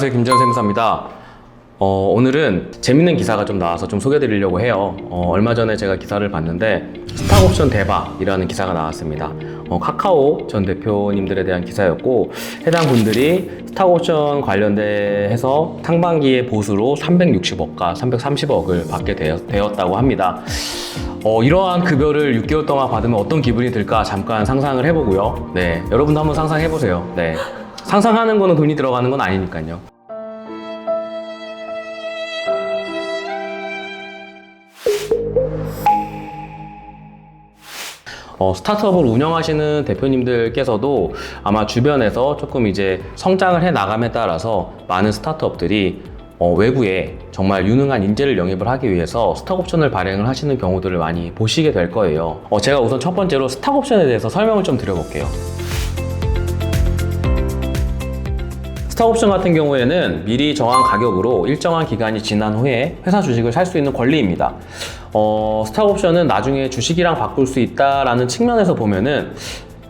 안녕하세요, 김재현 세무사입니다. 오늘은 재밌는 기사가 좀 나와서 좀 소개해드리려고 해요. 얼마 전에 제가 기사를 봤는데 스탁옵션 대박이라는 기사가 나왔습니다. 카카오 전 대표님들에 대한 기사였고, 해당 분들이 스탁옵션 관련돼서 상반기에 보수로 360억과 330억을 받게 되었다고 합니다. 이러한 급여를 6개월 동안 받으면 어떤 기분이 들까 잠깐 상상을 해보고요. 네, 여러분도 한번 상상해보세요. 네, 상상하는 거는 돈이 들어가는 건 아니니까요. 스타트업을 운영하시는 대표님들께서도 아마 주변에서 조금 이제 성장을 해 나감에 따라서 많은 스타트업들이 외부에 정말 유능한 인재를 영입을 하기 위해서 스탁옵션을 발행을 하시는 경우들을 많이 보시게 될 거예요. 제가 우선 첫 번째로 스탁옵션에 대해서 설명을 좀 드려볼게요. 스탁옵션 같은 경우에는 미리 정한 가격으로 일정한 기간이 지난 후에 회사 주식을 살 수 있는 권리입니다. 스탁옵션은 나중에 주식이랑 바꿀 수 있다라는 측면에서 보면은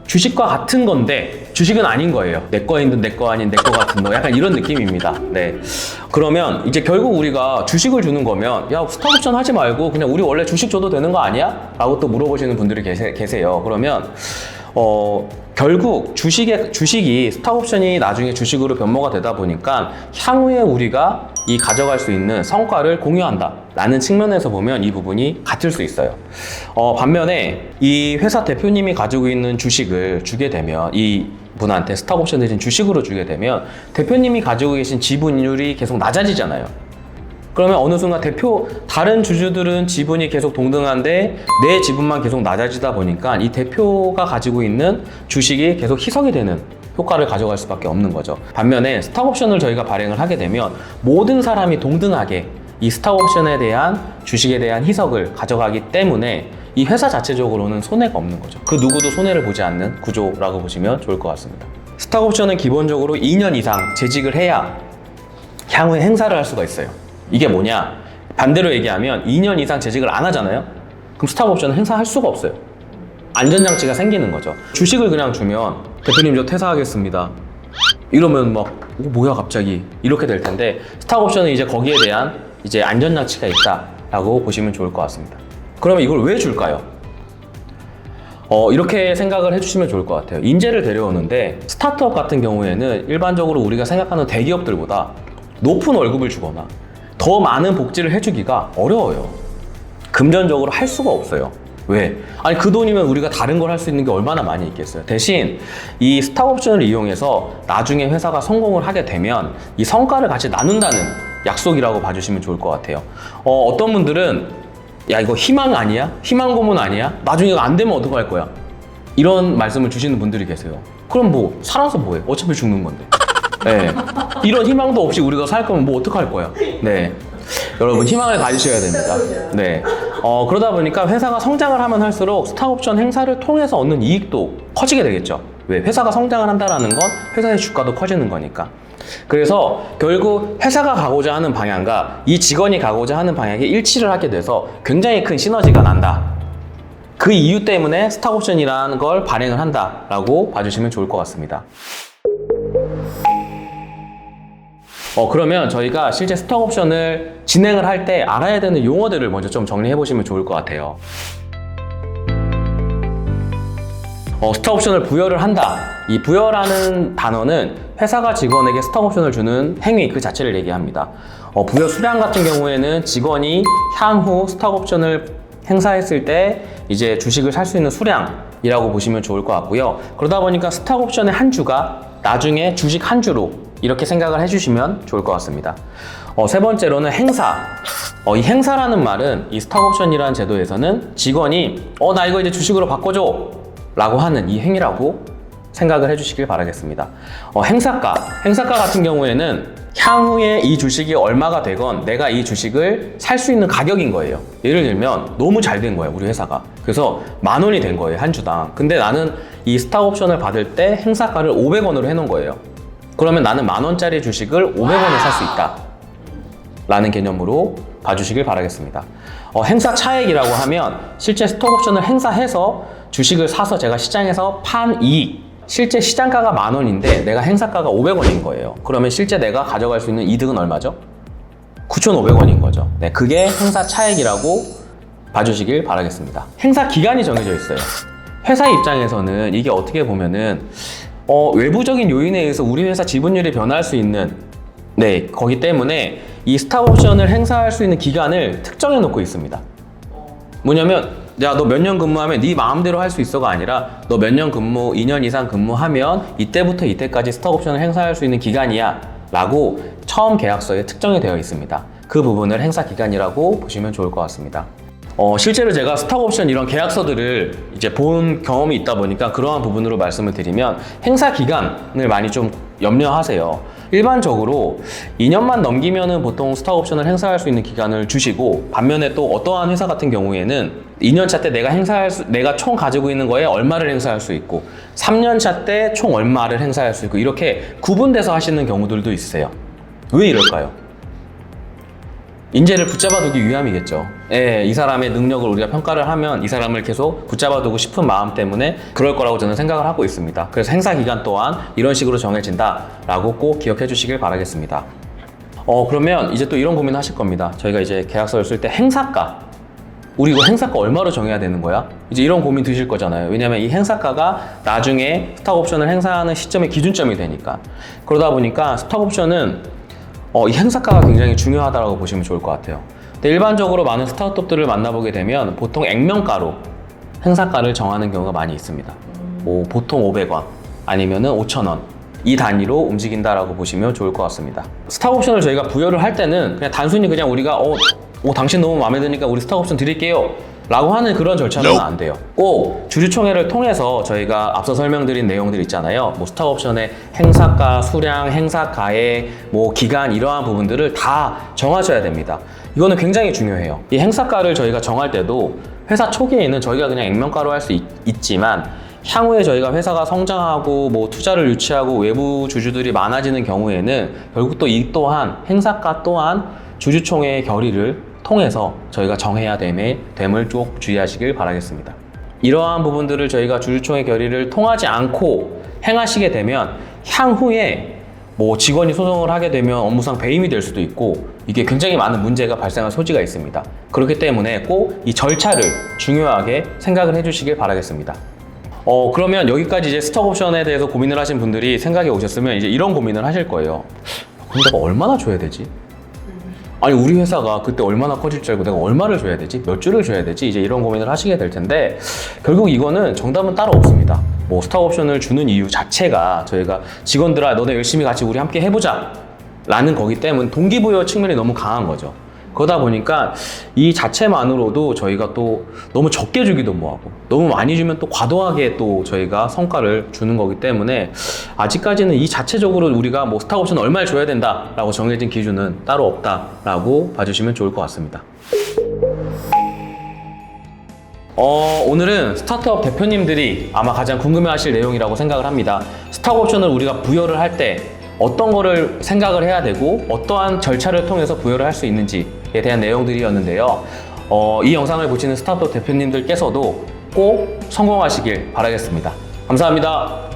주식과 같은 건데 주식은 아닌 거예요. 내 거인 듯 내 거 아닌 내 거 같은 거, 약간 이런 느낌입니다. 네. 그러면 이제 결국 우리가 주식을 주는 거면 야, 스탁옵션 하지 말고 그냥 우리 원래 주식 줘도 되는 거 아니야? 라고 또 물어보시는 분들이 계세요. 그러면 결국 주식이 스탁옵션이 나중에 주식으로 변모가 되다 보니까 향후에 우리가 이 가져갈 수 있는 성과를 공유한다 라는 측면에서 보면 이 부분이 같을 수 있어요. 반면에 이 회사 대표님이 가지고 있는 주식을 주게 되면, 이 분한테 스탁옵션 대신 주식으로 주게 되면 대표님이 가지고 계신 지분율이 계속 낮아지잖아요. 그러면 어느 순간 다른 주주들은 지분이 계속 동등한데 내 지분만 계속 낮아지다 보니까 이 대표가 가지고 있는 주식이 계속 희석이 되는 효과를 가져갈 수밖에 없는 거죠. 반면에 스탁옵션을 저희가 발행을 하게 되면 모든 사람이 동등하게 이 스탁옵션에 대한 주식에 대한 희석을 가져가기 때문에 이 회사 자체적으로는 손해가 없는 거죠. 그 누구도 손해를 보지 않는 구조라고 보시면 좋을 것 같습니다. 스탁옵션은 기본적으로 2년 이상 재직을 해야 향후에 행사를 할 수가 있어요. 이게 뭐냐? 반대로 얘기하면 2년 이상 재직을 안 하잖아요? 그럼 스탁옵션은 행사할 수가 없어요. 안전장치가 생기는 거죠. 주식을 그냥 주면 대표님 저 퇴사하겠습니다 이러면 막 뭐야 갑자기 이렇게 될 텐데, 스탁옵션은 이제 거기에 대한 이제 안전장치가 있다라고 보시면 좋을 것 같습니다. 그러면 이걸 왜 줄까요? 이렇게 생각을 해주시면 좋을 것 같아요. 인재를 데려오는데 스타트업 같은 경우에는 일반적으로 우리가 생각하는 대기업들보다 높은 월급을 주거나 더 많은 복지를 해주기가 어려워요. 금전적으로 할 수가 없어요. 왜? 아니 그 돈이면 우리가 다른 걸 할 수 있는 게 얼마나 많이 있겠어요. 대신 이 스탁옵션을 이용해서 나중에 회사가 성공을 하게 되면 이 성과를 같이 나눈다는 약속이라고 봐주시면 좋을 것 같아요. 어떤 분들은 야 이거 희망 아니야? 희망 고문 아니야? 나중에 이거 안 되면 어떡할 거야? 이런 말씀을 주시는 분들이 계세요. 그럼 뭐 살아서 뭐해? 어차피 죽는 건데. 네. 이런 희망도 없이 우리가 살 거면 뭐 어떡할 거야? 네. 여러분 희망을 가지셔야 됩니다. 네. 그러다 보니까 회사가 성장을 하면 할수록 스탁옵션 행사를 통해서 얻는 이익도 커지게 되겠죠. 왜? 회사가 성장을 한다는 건 회사의 주가도 커지는 거니까. 그래서 결국 회사가 가고자 하는 방향과 이 직원이 가고자 하는 방향이 일치를 하게 돼서 굉장히 큰 시너지가 난다. 그 이유 때문에 스탁옵션이라는 걸 발행을 한다라고 봐주시면 좋을 것 같습니다. 그러면 저희가 실제 스탁옵션을 진행을 할 때 알아야 되는 용어들을 먼저 좀 정리해 보시면 좋을 것 같아요. 스탁옵션을 부여를 한다. 이 부여라는 단어는 회사가 직원에게 스탁옵션을 주는 행위 그 자체를 얘기합니다. 부여 수량 같은 경우에는 직원이 향후 스탁옵션을 행사했을 때 이제 주식을 살 수 있는 수량이라고 보시면 좋을 것 같고요. 그러다 보니까 스탁옵션의 한 주가 나중에 주식 한 주로 이렇게 생각을 해주시면 좋을 것 같습니다. 세 번째로는 행사. 이 행사라는 말은 이 스탁옵션이라는 제도에서는 직원이 나 이거 이제 주식으로 바꿔줘 라고 하는 이 행위라고 생각을 해주시길 바라겠습니다. 행사가 같은 경우에는 향후에 이 주식이 얼마가 되건 내가 이 주식을 살 수 있는 가격인 거예요. 예를 들면 너무 잘 된 거예요, 우리 회사가. 그래서 10,000원이 된 거예요, 한 주당. 근데 나는 이 스탁옵션을 받을 때 행사가를 500원으로 해놓은 거예요. 그러면 나는 10,000원짜리 주식을 500원에 살 수 있다 라는 개념으로 봐주시길 바라겠습니다. 행사 차액이라고 하면 실제 스톡옵션을 행사해서 주식을 사서 제가 시장에서 판 이익, 실제 시장가가 10,000원인데 내가 행사가가 500원인 거예요. 그러면 실제 내가 가져갈 수 있는 이득은 얼마죠? 9,500원인 거죠. 네, 그게 행사 차익이라고 봐주시길 바라겠습니다. 행사 기간이 정해져 있어요. 회사 입장에서는 이게 어떻게 보면은 외부적인 요인에 의해서 우리 회사 지분율이 변할 수 있는 거기 때문에 이 스탁 옵션을 행사할 수 있는 기간을 특정해 놓고 있습니다. 뭐냐면 야, 너 몇 년 근무하면 네 마음대로 할 수 있어가 아니라 너 몇 년 근무, 2년 이상 근무하면 이때부터 이때까지 스탁 옵션을 행사할 수 있는 기간이야 라고 처음 계약서에 특정이 되어 있습니다. 그 부분을 행사 기간이라고 보시면 좋을 것 같습니다. 실제로 제가 스탁 옵션 이런 계약서들을 이제 본 경험이 있다 보니까 그러한 부분으로 말씀을 드리면 행사 기간을 많이 좀 염려하세요. 일반적으로 2년만 넘기면은 보통 스탁 옵션을 행사할 수 있는 기간을 주시고, 반면에 또 어떠한 회사 같은 경우에는 2년차 때 내가 총 가지고 있는 거에 얼마를 행사할 수 있고 3년차 때 총 얼마를 행사할 수 있고 이렇게 구분돼서 하시는 경우들도 있으세요. 왜 이럴까요? 인재를 붙잡아두기 위함이겠죠. 이 사람의 능력을 우리가 평가를 하면 이 사람을 계속 붙잡아두고 싶은 마음 때문에 그럴 거라고 저는 생각을 하고 있습니다. 그래서 행사 기간 또한 이런 식으로 정해진다라고 꼭 기억해 주시길 바라겠습니다. 그러면 이제 또 이런 고민 하실 겁니다. 저희가 이제 계약서를 쓸 때 행사가, 우리 이거 행사가 얼마로 정해야 되는 거야? 이제 이런 고민 드실 거잖아요. 왜냐면 이 행사가가 나중에 스탁 옵션을 행사하는 시점의 기준점이 되니까. 그러다 보니까 스탁 옵션은 이 행사가가 굉장히 중요하다고 보시면 좋을 것 같아요. 근데 일반적으로 많은 스타트업들을 만나보게 되면 보통 액면가로 행사가를 정하는 경우가 많이 있습니다. 보통 500원 아니면은 5,000원 이 단위로 움직인다라고 보시면 좋을 것 같습니다. 스탁 옵션을 저희가 부여를 할 때는 그냥 단순히 그냥 우리가 당신 너무 마음에 드니까 우리 스탁 옵션 드릴게요 라고 하는 그런 절차는 안 돼요. 꼭 주주총회를 통해서 저희가 앞서 설명드린 내용들 있잖아요. 뭐 스탁 옵션의 행사가, 수량, 행사 가액, 뭐 기간 이러한 부분들을 다 정하셔야 됩니다. 이거는 굉장히 중요해요. 이 행사가를 저희가 정할 때도 회사 초기에는 저희가 그냥 액면가로 할 수 있지만 향후에 저희가 회사가 성장하고 뭐 투자를 유치하고 외부 주주들이 많아지는 경우에는 결국 또 이 또한 행사가 또한 주주총회의 결의를 통해서 저희가 정해야 됨을 꼭 주의하시길 바라겠습니다. 이러한 부분들을 저희가 주주총회 결의를 통하지 않고 행하시게 되면 향후에 뭐 직원이 소송을 하게 되면 업무상 배임이 될 수도 있고 이게 굉장히 많은 문제가 발생할 소지가 있습니다. 그렇기 때문에 꼭 이 절차를 중요하게 생각을 해주시길 바라겠습니다. 그러면 여기까지 이제 스톡 옵션에 대해서 고민을 하신 분들이 생각해 오셨으면 이제 이런 고민을 하실 거예요. 그럼 내가 얼마나 줘야 되지? 아니 우리 회사가 그때 얼마나 커질 줄 알고 내가 얼마를 줘야 되지? 몇 주를 줘야 되지? 이제 이런 고민을 하시게 될 텐데 결국 이거는 정답은 따로 없습니다. 뭐 스탁 옵션을 주는 이유 자체가 저희가 직원들아 너네 열심히 같이 우리 함께 해보자 라는 거기 때문에 동기부여 측면이 너무 강한 거죠. 그러다 보니까 이 자체만으로도 저희가 또 너무 적게 주기도 뭐하고 너무 많이 주면 또 과도하게 또 저희가 성과를 주는 거기 때문에 아직까지는 이 자체적으로 우리가 뭐 스탁 옵션 얼마를 줘야 된다라고 정해진 기준은 따로 없다라고 봐주시면 좋을 것 같습니다. 오늘은 스타트업 대표님들이 아마 가장 궁금해하실 내용이라고 생각을 합니다. 스탁 옵션을 우리가 부여를 할 때 어떤 거를 생각을 해야 되고 어떠한 절차를 통해서 부여를 할 수 있는지에 대한 내용들이었는데요. 이 영상을 보시는 스타트업 대표님들께서도 꼭 성공하시길 바라겠습니다. 감사합니다.